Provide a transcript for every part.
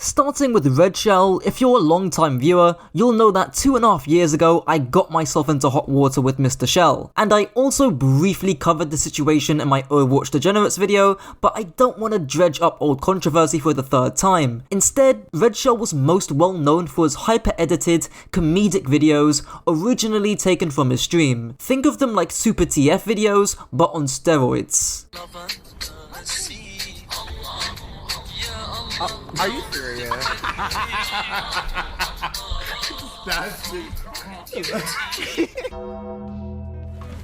Starting with Redshell, if you're a long-time viewer, you'll know that 2.5 years ago I got myself into hot water with Mr. Shell, and I also briefly covered the situation in my Overwatch Degenerates video, but I don't want to dredge up old controversy for the third time. Instead, Redshell was most well known for his hyper-edited, comedic videos originally taken from his stream. Think of them like Super TF videos, but on steroids. Are you serious?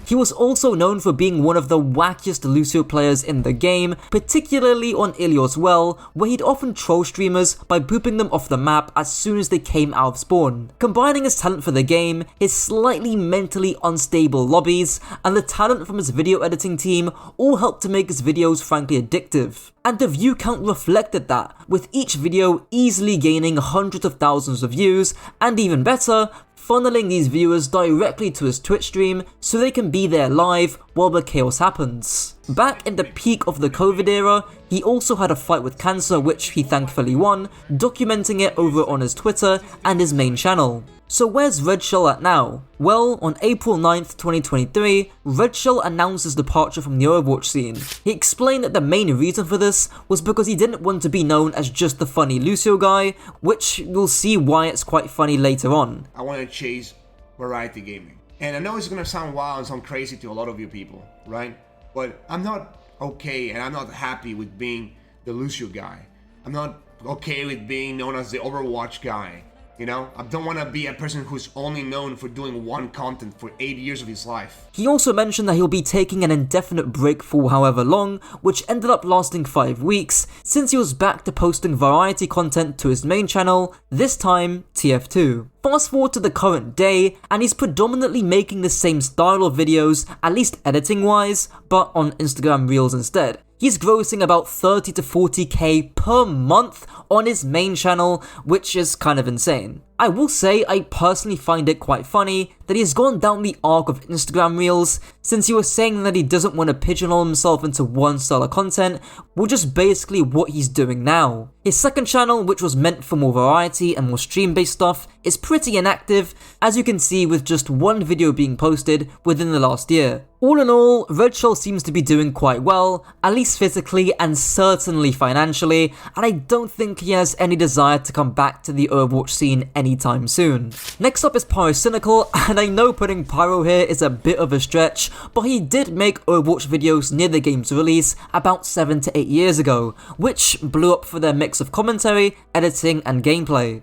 He was also known for being one of the wackiest Lucio players in the game, particularly on Ilios Well, where he'd often troll streamers by booping them off the map as soon as they came out of spawn. Combining his talent for the game, his slightly mentally unstable lobbies, and the talent from his video editing team all helped to make his videos frankly addictive. And the view count reflected that, with each video easily gaining hundreds of thousands of views, and even better, funneling these viewers directly to his Twitch stream so they can be there live while the chaos happens. Back in the peak of the COVID era, he also had a fight with cancer which he thankfully won, documenting it over on his Twitter and his main channel. So where's Redshell at now? Well, on April 9th, 2023, Redshell announced his departure from the Overwatch scene. He explained that the main reason for this was because he didn't want to be known as just the funny Lucio guy, which we'll see why it's quite funny later on. I want to chase variety gaming. And I know it's going to sound wild and sound crazy to a lot of you people, right? But I'm not okay and I'm not happy with being the Lucio guy. I'm not okay with being known as the Overwatch guy. You know, I don't want to be a person who's only known for doing one content for 8 years of his life. He also mentioned that he'll be taking an indefinite break for however long, which ended up lasting 5 weeks, since he was back to posting variety content to his main channel, this time TF2. Fast forward to the current day, and he's predominantly making the same style of videos, at least editing wise, but on Instagram Reels instead. He's grossing about 30 to 40k per month on his main channel, which is kind of insane. I will say I personally find it quite funny that he's gone down the arc of Instagram Reels, since he was saying that he doesn't want to pigeonhole himself into one style of content, which is basically what he's doing now. His second channel, which was meant for more variety and more stream-based stuff, is pretty inactive, as you can see with just one video being posted within the last year. All in all, Redshell seems to be doing quite well, at least physically and certainly financially, and I don't think he has any desire to come back to the Overwatch scene anytime soon. Next up is Pyrocynical, and I know putting Pyro here is a bit of a stretch, but he did make Overwatch videos near the game's release about 7 to 8 years ago, which blew up for their mix of commentary, editing, and gameplay.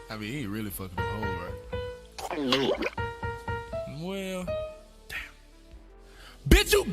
I mean, he ain't really fucking the hole, right? Well, damn. Bitch, you.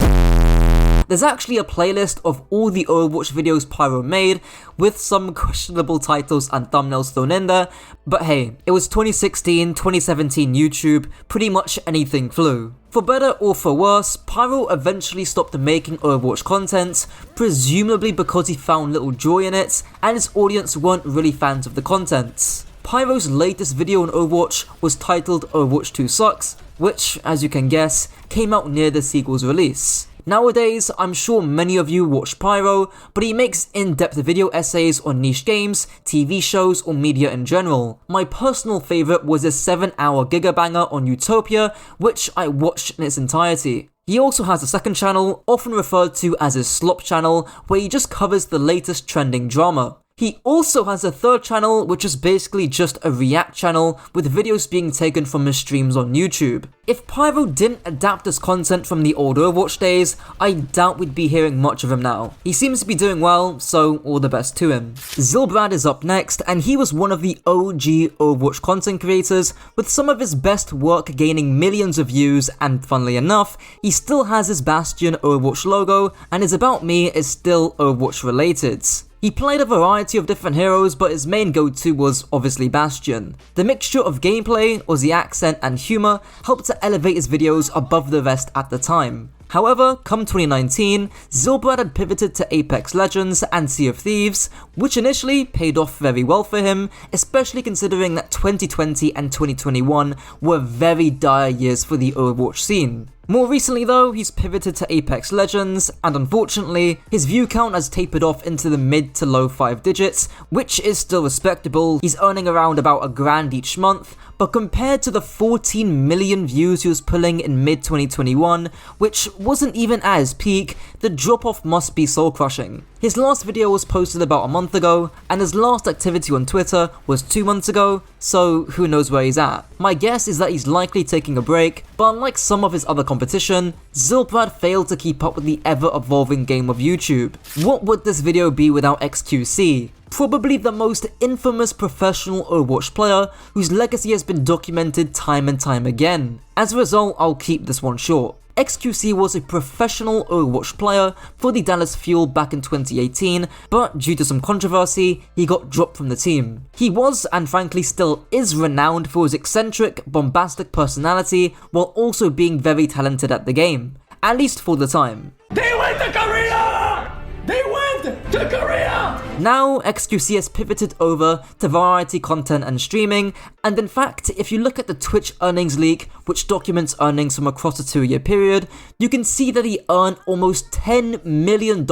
There's actually a playlist of all the Overwatch videos Pyro made, with some questionable titles and thumbnails thrown in there, but hey, it was 2016, 2017 YouTube, pretty much anything flew. For better or for worse, Pyro eventually stopped making Overwatch content, presumably because he found little joy in it, and his audience weren't really fans of the content. Pyro's latest video on Overwatch was titled Overwatch 2 Sucks, which, as you can guess, came out near the sequel's release. Nowadays, I'm sure many of you watch Pyro, but he makes in-depth video essays on niche games, TV shows, or media in general. My personal favourite was his 7-hour gigabanger on Utopia, which I watched in its entirety. He also has a second channel, often referred to as his slop channel, where he just covers the latest trending drama. He also has a third channel, which is basically just a react channel with videos being taken from his streams on YouTube. If Pyro didn't adapt his content from the old Overwatch days, I doubt we'd be hearing much of him now. He seems to be doing well, so all the best to him. Zylbrad is up next, and he was one of the OG Overwatch content creators, with some of his best work gaining millions of views, and funnily enough, he still has his Bastion Overwatch logo, and his About Me is still Overwatch related. He played a variety of different heroes, but his main go-to was obviously Bastion. The mixture of gameplay, Aussie accent, and humour helped to elevate his videos above the rest at the time. However, come 2019, Zylbrad had pivoted to Apex Legends and Sea of Thieves, which initially paid off very well for him, especially considering that 2020 and 2021 were very dire years for the Overwatch scene. More recently though, he's pivoted to Apex Legends, and unfortunately, his view count has tapered off into the mid to low 5 digits, which is still respectable. He's earning around about $1,000 each month, but compared to the 14 million views he was pulling in mid-2021, which wasn't even at his peak, the drop-off must be soul-crushing. His last video was posted about a month ago, and his last activity on Twitter was 2 months ago, so who knows where he's at. My guess is that he's likely taking a break, but unlike some of his other competition, Zylbrad failed to keep up with the ever-evolving game of YouTube. What would this video be without XQC? Probably the most infamous professional Overwatch player whose legacy has been documented time and time again. As a result, I'll keep this one short. XQC was a professional Overwatch player for the Dallas Fuel back in 2018, but due to some controversy, he got dropped from the team. He was, and frankly still is, renowned for his eccentric, bombastic personality, while also being very talented at the game. At least for the time. They went to Korea! They went to Korea! Now, XQC has pivoted over to variety content and streaming, and in fact, if you look at the Twitch earnings leak, which documents earnings from across a 2-year period, you can see that he earned almost $10 million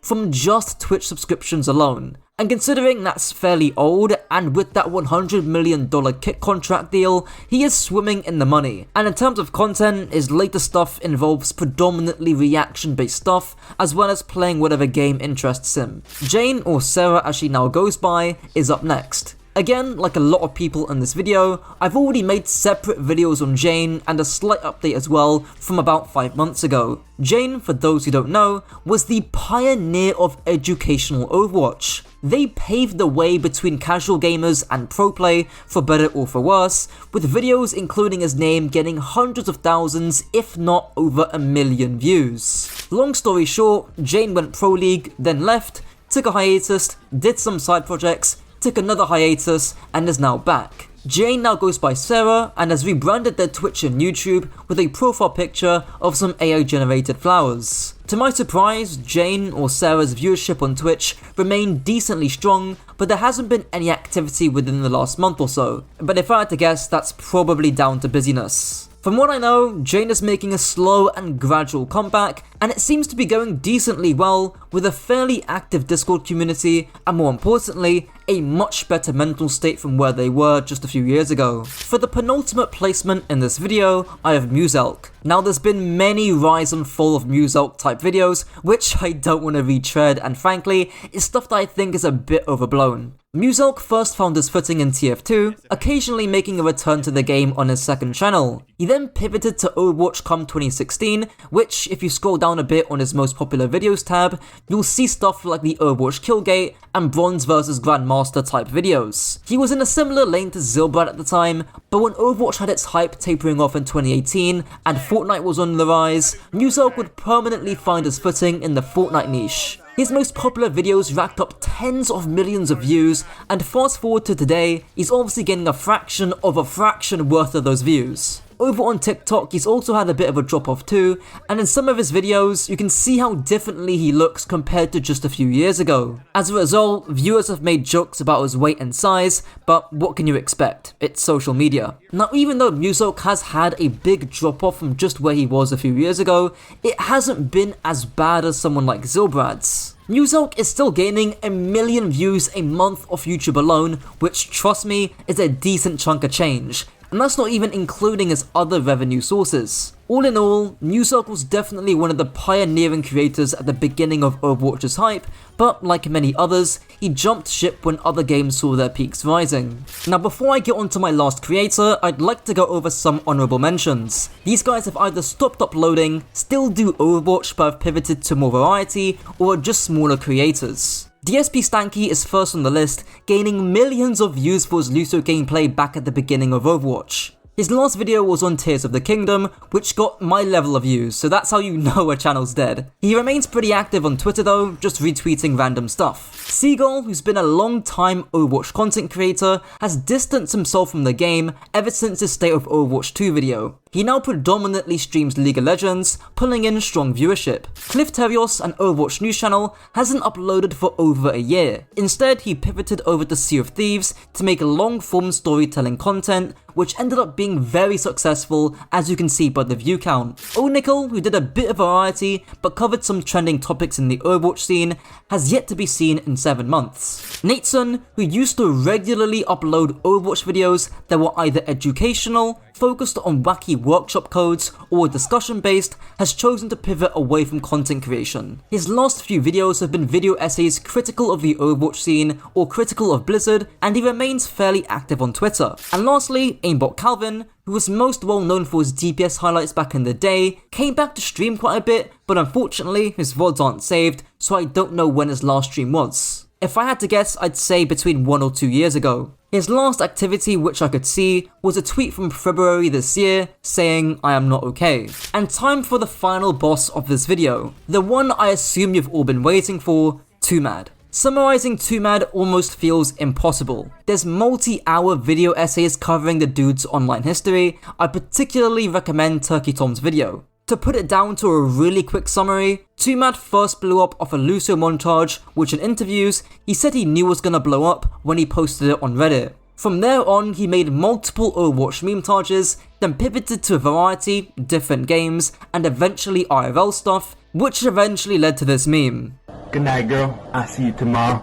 from just Twitch subscriptions alone. And considering that's fairly old, and with that $100 million kick contract deal, he is swimming in the money. And in terms of content, his latest stuff involves predominantly reaction-based stuff, as well as playing whatever game interests him. Jayne, or Sarah as she now goes by, is up next. Again, like a lot of people in this video, I've already made separate videos on Jayne and a slight update as well from about 5 months ago. Jayne, for those who don't know, was the pioneer of educational Overwatch. They paved the way between casual gamers and pro play, for better or for worse, with videos including his name getting hundreds of thousands, if not over 1 million views. Long story short, Jayne went pro league, then left, took a hiatus, did some side projects, took another hiatus, and is now back. Jayne now goes by Sarah and has rebranded their Twitch and YouTube with a profile picture of some AI generated flowers. To my surprise, Jayne, or Sarah's viewership on Twitch remained decently strong, but there hasn't been any activity within the last month or so. But if I had to guess, that's probably down to busyness. From what I know, Jayne is making a slow and gradual comeback, and it seems to be going decently well with a fairly active Discord community, and more importantly, a much better mental state from where they were just a few years ago. For the penultimate placement in this video, I have Muselk. Now there's been many rise and fall of Muselk type videos, which I don't want to retread, and frankly, it's stuff that I think is a bit overblown. Muselk first found his footing in TF2, occasionally making a return to the game on his second channel. He then pivoted to Overwatch come 2016, which, if you scroll down a bit on his most popular videos tab, you'll see stuff like the Overwatch Killgate and Bronze vs Grandmaster type videos. He was in a similar lane to Zylbrad at the time, but when Overwatch had its hype tapering off in 2018 and Fortnite was on the rise, Muselk would permanently find his footing in the Fortnite niche. His most popular videos racked up tens of millions of views, and fast forward to today, he's obviously getting a fraction of a fraction worth of those views. Over on TikTok, he's also had a bit of a drop off too, and in some of his videos, you can see how differently he looks compared to just a few years ago. As a result, viewers have made jokes about his weight and size, but what can you expect? It's social media. Now, even though Muselk has had a big drop off from just where he was a few years ago, it hasn't been as bad as someone like Zylbrad's. Muselk is still gaining 1 million views a month off YouTube alone, which, trust me, is a decent chunk of change. And that's not even including his other revenue sources. All in all, Muselk was definitely one of the pioneering creators at the beginning of Overwatch's hype, but like many others, he jumped ship when other games saw their peaks rising. Now before I get onto my last creator, I'd like to go over some honourable mentions. These guys have either stopped uploading, still do Overwatch but have pivoted to more variety, or are just smaller creators. DSP Stanky is first on the list, gaining millions of views for his Lucio gameplay back at the beginning of Overwatch. His last video was on Tears of the Kingdom, which got my level of views, so that's how you know a channel's dead. He remains pretty active on Twitter though, just retweeting random stuff. Seagull, who's been a long time Overwatch content creator, has distanced himself from the game ever since his State of Overwatch 2 video. He now predominantly streams League of Legends, pulling in strong viewership. Cliff Terios, an Overwatch news channel, hasn't uploaded for over a year. Instead, he pivoted over to Sea of Thieves to make long-form storytelling content, which ended up being very successful, as you can see by the view count. Nickel, who did a bit of variety but covered some trending topics in the Overwatch scene, has yet to be seen in 7 months. Nateson, who used to regularly upload Overwatch videos that were either educational, focused on wacky workshop codes, or discussion based, has chosen to pivot away from content creation. His last few videos have been video essays critical of the Overwatch scene or critical of Blizzard, and he remains fairly active on Twitter. And lastly, Aimbot Calvin, who was most well known for his DPS highlights back in the day, came back to stream quite a bit, but unfortunately his VODs aren't saved, so I don't know when his last stream was. If I had to guess, I'd say between 1 or 2 years ago. His last activity which I could see was a tweet from February this year saying, "I am not okay." And time for the final boss of this video, the one I assume you've all been waiting for, Twomad. Summarizing Twomad almost feels impossible. There's multi-hour video essays covering the dude's online history. I particularly recommend Turkey Tom's video. To put it down to a really quick summary, Twomad first blew up off a Lucio montage, which in interviews, he said he knew was gonna blow up when he posted it on Reddit. From there on, he made multiple Overwatch meme-tages, then pivoted to a variety, different games, and eventually IRL stuff, which eventually led to this meme. Good night, girl. I'll see you tomorrow.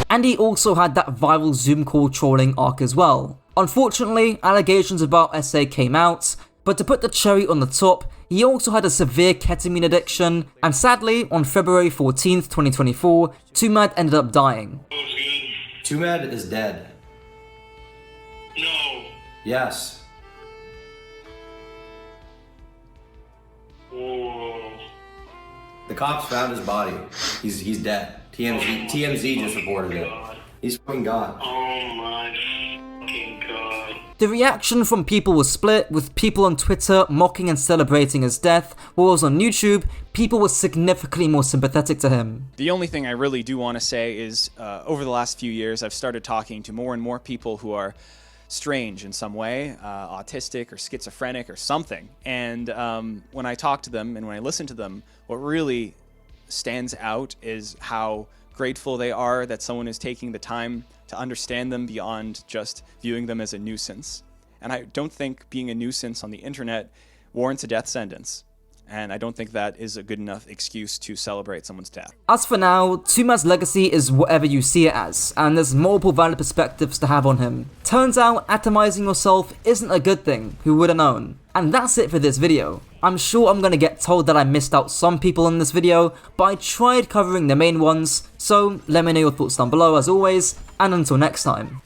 And he also had that viral Zoom call trolling arc as well. Unfortunately, allegations about SA came out, but to put the cherry on the top, he also had a severe ketamine addiction, and sadly, on February 14th, 2024, Twomad ended up dying. Twomad is dead. No. Yes. Whoa. The cops found his body. He's dead. TMZ just reported it. He's fucking gone. Oh my fucking god. The reaction from people was split, with people on Twitter mocking and celebrating his death, whereas on YouTube, people were significantly more sympathetic to him. The only thing I really do want to say is, over the last few years, I've started talking to more and more people who are strange in some way, autistic or schizophrenic or something. And when I talk to them and when I listen to them, what really stands out is how grateful they are that someone is taking the time to understand them beyond just viewing them as a nuisance. And I don't think being a nuisance on the internet warrants a death sentence. And I don't think that is a good enough excuse to celebrate someone's death. As for now, Twomad's legacy is whatever you see it as, and there's multiple valid perspectives to have on him. Turns out, atomizing yourself isn't a good thing, who would have known? And that's it for this video. I'm sure I'm gonna get told that I missed out some people in this video, but I tried covering the main ones, so let me know your thoughts down below as always, and until next time.